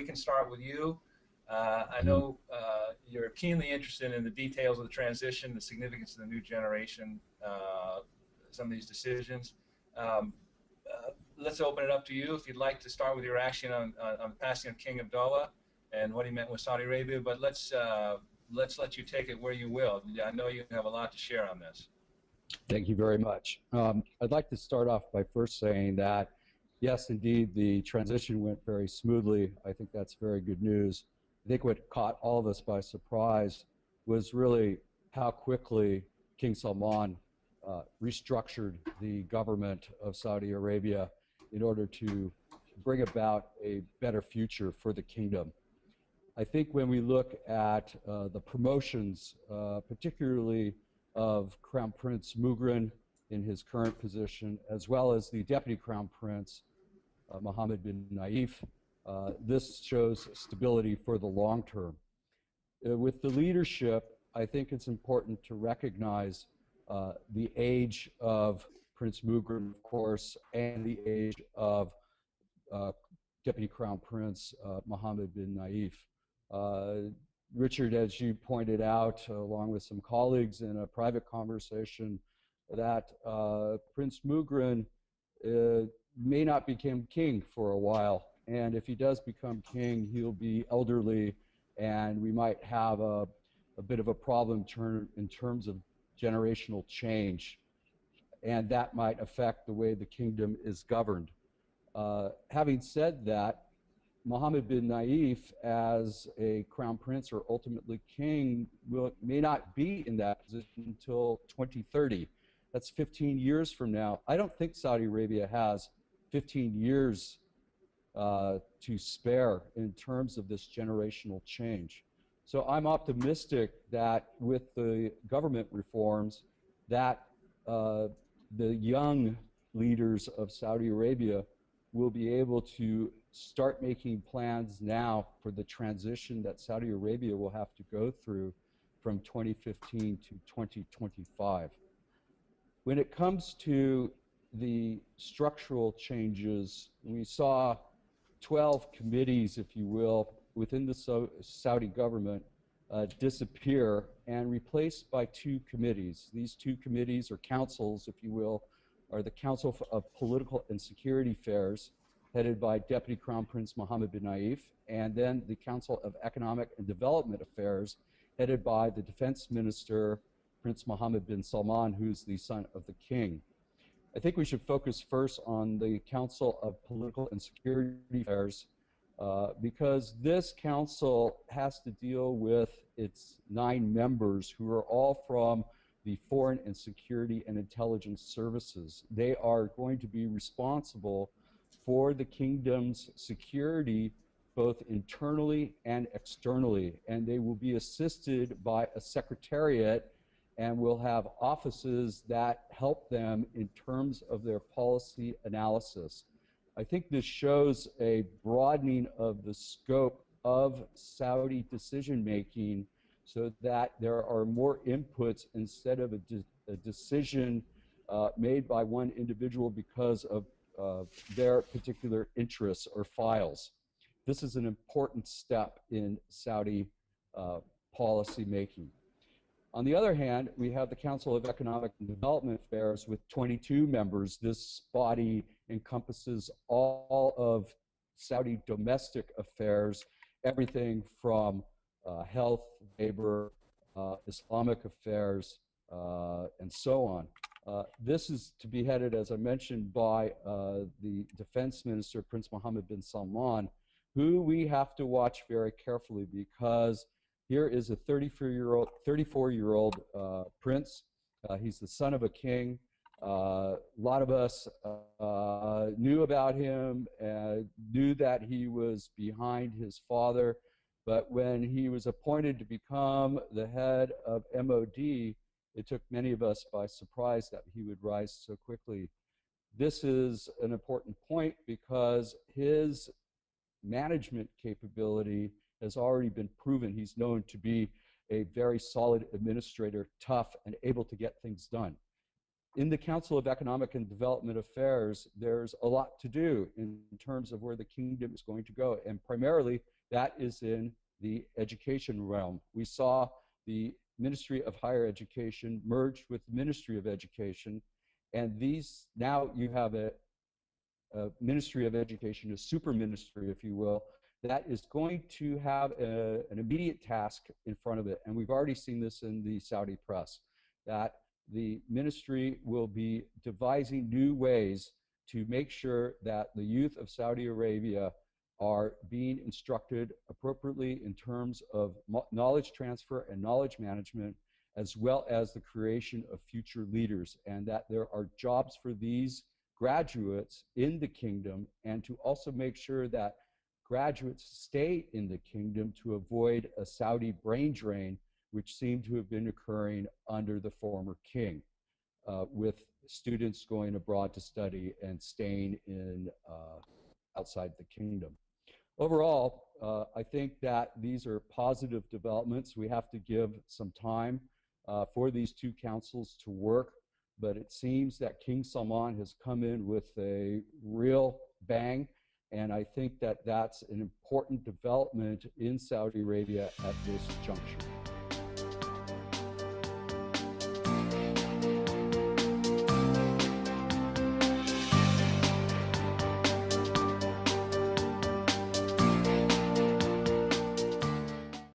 can start with you. I know you're keenly interested in the details of the transition, the significance of the new generation, some of these decisions. Let's open it up to you if you'd like to start with your reaction on the passing of King Abdullah and what he meant with Saudi Arabia. But let's let you take it where you will. I know you have a lot to share on this. Thank you very much. I'd like to start off by first saying that, yes, indeed, the transition went very smoothly. I think that's very good news. I think what caught all of us by surprise was really how quickly King Salman restructured the government of Saudi Arabia in order to bring about a better future for the kingdom. I think when we look at the promotions, particularly of Crown Prince Mughran in his current position, as well as the Deputy Crown Prince, Mohammed bin Naif, this shows stability for the long term. With the leadership, I think it's important to recognize the age of Prince Mughran, of course, and the age of Deputy Crown Prince Mohammed bin Naif. Richard, as you pointed out, along with some colleagues in a private conversation, that Prince Mughran may not become king for a while. And if he does become king, he'll be elderly, and we might have a bit of a problem in terms of generational change. And that might affect the way the kingdom is governed. Having said that, Mohammed bin Naif, as a crown prince or ultimately king, may not be in that position until 2030. That's 15 years from now. I don't think Saudi Arabia has 15 years to spare in terms of this generational change. So I'm optimistic that with the government reforms that the young leaders of Saudi Arabia will be able to start making plans now for the transition that Saudi Arabia will have to go through from 2015 to 2025. When it comes to the structural changes, we saw 12 committees, if you will, within the Saudi government disappear and replaced by 2 committees. These 2 committees, or councils, if you will, are the Council of Political and Security Affairs, headed by Deputy Crown Prince Mohammed bin Naif, and then the Council of Economic and Development Affairs, headed by the Defense Minister, Prince Mohammed bin Salman, who's the son of the king. I think we should focus first on the Council of Political and Security Affairs because this council has to deal with its 9 members who are all from the Foreign and Security and Intelligence Services. They are going to be responsible for the kingdom's security both internally and externally, and they will be assisted by a secretariat and will have offices that help them in terms of their policy analysis. I think this shows a broadening of the scope of Saudi decision-making so that there are more inputs instead of a decision made by one individual because of their particular interests or files. This is an important step in Saudi policy making. On the other hand, we have the Council of Economic and Development Affairs with 22 members. This body encompasses all of Saudi domestic affairs, everything from health, labor, Islamic affairs, and so on. This is to be headed, as I mentioned, by the Defense Minister, Prince Mohammed bin Salman, who we have to watch very carefully because here is a 34-year-old prince. He's the son of a king. A lot of us knew about him and knew that he was behind his father. But when he was appointed to become the head of MOD, it took many of us by surprise that he would rise so quickly. This is an important point because his management capability has already been proven. He's known to be a very solid administrator, tough, and able to get things done. In the Council of Economic and Development Affairs, there's a lot to do in terms of where the kingdom is going to go, and primarily That is in the education realm. We saw the Ministry of Higher Education merged with the Ministry of Education, and these, now you have a Ministry of Education, a super ministry, if you will, that is going to have an immediate task in front of it. And we've already seen this in the Saudi press, that the ministry will be devising new ways to make sure that the youth of Saudi Arabia are being instructed appropriately in terms of knowledge transfer and knowledge management, as well as the creation of future leaders, and that there are jobs for these graduates in the kingdom, and to also make sure that graduates stay in the kingdom to avoid a Saudi brain drain, which seemed to have been occurring under the former king, with students going abroad to study and staying in outside the kingdom. Overall, I think that these are positive developments. We have to give some time for these two councils to work, but it seems that King Salman has come in with a real bang, and I think that that's an important development in Saudi Arabia at this juncture.